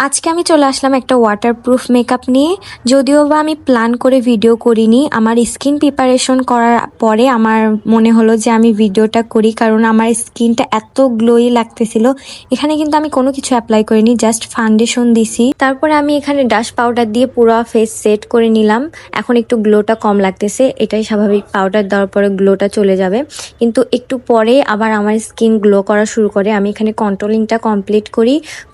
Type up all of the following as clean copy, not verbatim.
আজকে আমি চলে আসলাম একটা ওয়াটারপ্রুফ মেকআপ নিয়ে। যদিও বা আমি প্ল্যান করে ভিডিও করিনি, আমার স্কিন প্রিপারেশন করার পরে আমার মনে হলো যে আমি ভিডিওটা করি, কারণ আমার স্কিনটা এত গ্লোই লাগতেছিল। এখানে কিন্তু আমি কোনো কিছু অ্যাপ্লাই করিনি, জাস্ট ফাউন্ডেশন দিছি। তারপরে আমি এখানে ডাস্ট পাউডার দিয়ে পুরো ফেস সেট করে নিলাম। এখন একটু গ্লোটা কম লাগতেছে, এটাই স্বাভাবিক, পাউডার দেওয়ার পরে গ্লোটা চলে যাবে। কিন্তু একটু পরে আবার আমার স্কিন গ্লো করা শুরু করে। আমি এখানে কন্ট্রোলিংটা কমপ্লিট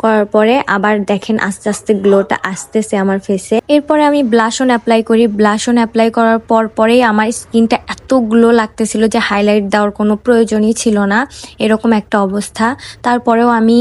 করার পরে আবার দেখেন আস্তে আস্তে গ্লোটা আসতেছে আমার ফেসে। এরপরে আমি ব্লাশ অন অ্যাপ্লাই করি। ব্লাশ অন অ্যাপ্লাই করার পরেই আমার স্কিনটা এত গ্লো লাগতেছিল যে হাইলাইট দেওয়ার কোনো প্রয়োজনই ছিল না, এরকম একটা অবস্থা। তারপরেও আমি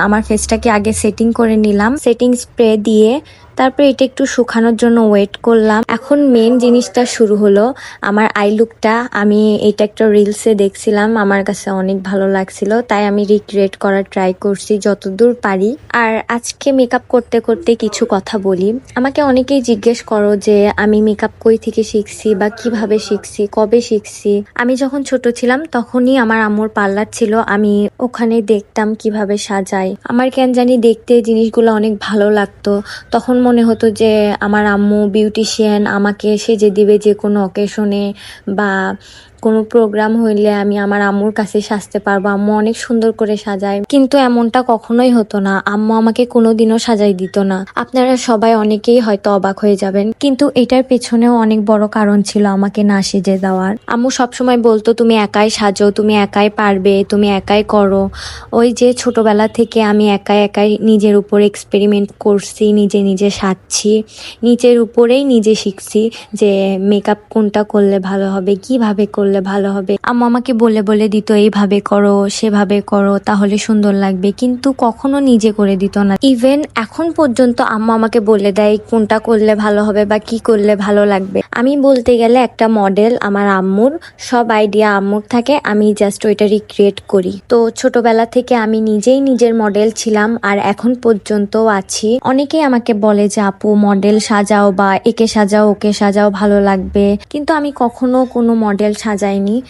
আমার ফেসটাকে আগে সেটিং করে নিলাম সেটিং স্প্রে দিয়ে। তারপরে এটা একটু শুকানোর জন্য ওয়েট করলাম। এখন মেন জিনিসটা শুরু হলো, আমার আই লুকটা। আমি এটা একটা রিলসে দেখছিলাম, আমার কাছে অনেক ভালো লাগছিল, তাই আমি রিক্রিয়েট করার ট্রাই করছি যতদূর পারি। আর আজকে মেকআপ করতে করতে কিছু কথা বলি। আমাকে অনেকেই জিজ্ঞেস করো যে আমি মেকআপ কই থেকে শিখছি বা কিভাবে শিখছি, কবে শিখছি। আমি যখন ছোট ছিলাম তখনই আমার আম্মুর পার্লার ছিল, আমি ওখানে দেখতাম কিভাবে সাজায়। আমার কেন জানি দেখতে জিনিসগুলো অনেক ভালো লাগতো। তখন মনে হতো যে আমার আম্মু বিউটিশিয়ান, আমাকে সেজে দিবে যে কোনো অকেশনে বা কোনো প্রোগ্রাম হইলে আমি আমার আম্মুর কাছে সাজতে পারবো, আম্মু অনেক সুন্দর করে সাজায়। কিন্তু এমনটা কখনোই হতো না, আম্মু আমাকে কোনোদিনও সাজাই দিত না। আপনারা সবাই অনেকেই হয়তো অবাক হয়ে যাবেন, কিন্তু এটার পেছনেও অনেক বড় কারণ ছিল আমাকে না সেজে দেওয়ার। আম্মু সবসময় বলতো তুমি একাই সাজো, তুমি একাই পারবে, তুমি একাই করো। ওই যে ছোটবেলা থেকে আমি একাই নিজের উপর এক্সপেরিমেন্ট করছি, নিজে সাজছি, নিজের উপরেই নিজে শিখছি যে মেকআপ কোনটা করলে ভালো হবে, কিভাবে করলে ভালো হবে। আম্মু আমাকে বলে বলে দিত এইভাবে করো, সেভাবে করো, তাহলে সুন্দর লাগবে, কিন্তু কখনো নিজে করে দিত না। ইভেন এখন পর্যন্ত আম্মু আমাকে বলে দেয় কোনটা করলে ভালো হবে বা কি করলে ভালো লাগবে। আমি বলতে গেলে একটা মডেল, আমার আম্মুর সব আইডিয়া আম্মুর থাকে, আমি জাস্ট ওইটা রিক্রিয়েট করি। তো ছোটবেলা থেকে আমি নিজেই নিজের মডেল ছিলাম আর এখন পর্যন্ত আছি। অনেকেই আমাকে বলে যে আপু মডেল সাজাও বা একে সাজাও ওকে সাজাও, ভালো লাগবে, কিন্তু আমি কখনো কোনো মডেল সাজাইনি।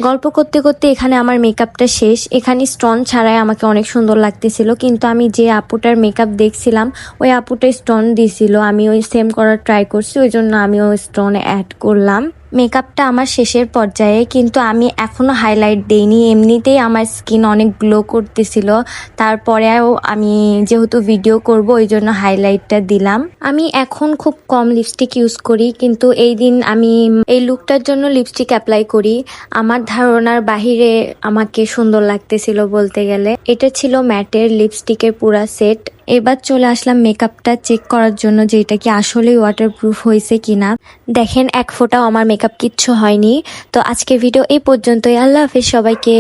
গল্প করতে করতে এখানে আমার মেকআপটা শেষ। এখানে স্টোন ছাড়াই আমাকে অনেক সুন্দর লাগতেছিল, কিন্তু আমি যে আপুটার মেকআপ দেখছিলাম ওই আপুটা স্টোন দিছিল, আমি ওই সেম করার ট্রাই করছি, ওই জন্য আমি ওই স্টোন অ্যাড করলাম। মেকআপটা আমার শেষের পর্যায়ে, কিন্তু আমি এখনো হাইলাইট দেইনি, এমনিতেই আমার স্কিন অনেক গ্লো করতেছিল। তারপরেও আমি যেহেতু ভিডিও করব ওই জন্য হাইলাইটটা দিলাম। আমি এখন খুব কম লিপস্টিক ইউজ করি, কিন্তু এই দিন আমি এই লুকটার জন্য লিপস্টিক অ্যাপ্লাই করি। আমার ধারণার বাহিরে আমাকে সুন্দর লাগতেছিল বলতে গেলে। এটা ছিল ম্যাটের লিপস্টিকের পুরা সেট। এবার চলে আসলাম মেকআপটা চেক করার জন্য যে এটা কি আসলেই ওয়াটারপ্রুফ হয়েছে কিনা। দেখেন এক ফোঁটাও আমার মেকআপ কিচ্ছু হয়নি। তো আজকের ভিডিও এই পর্যন্তই। আল্লাহ হাফেজ সবাইকে।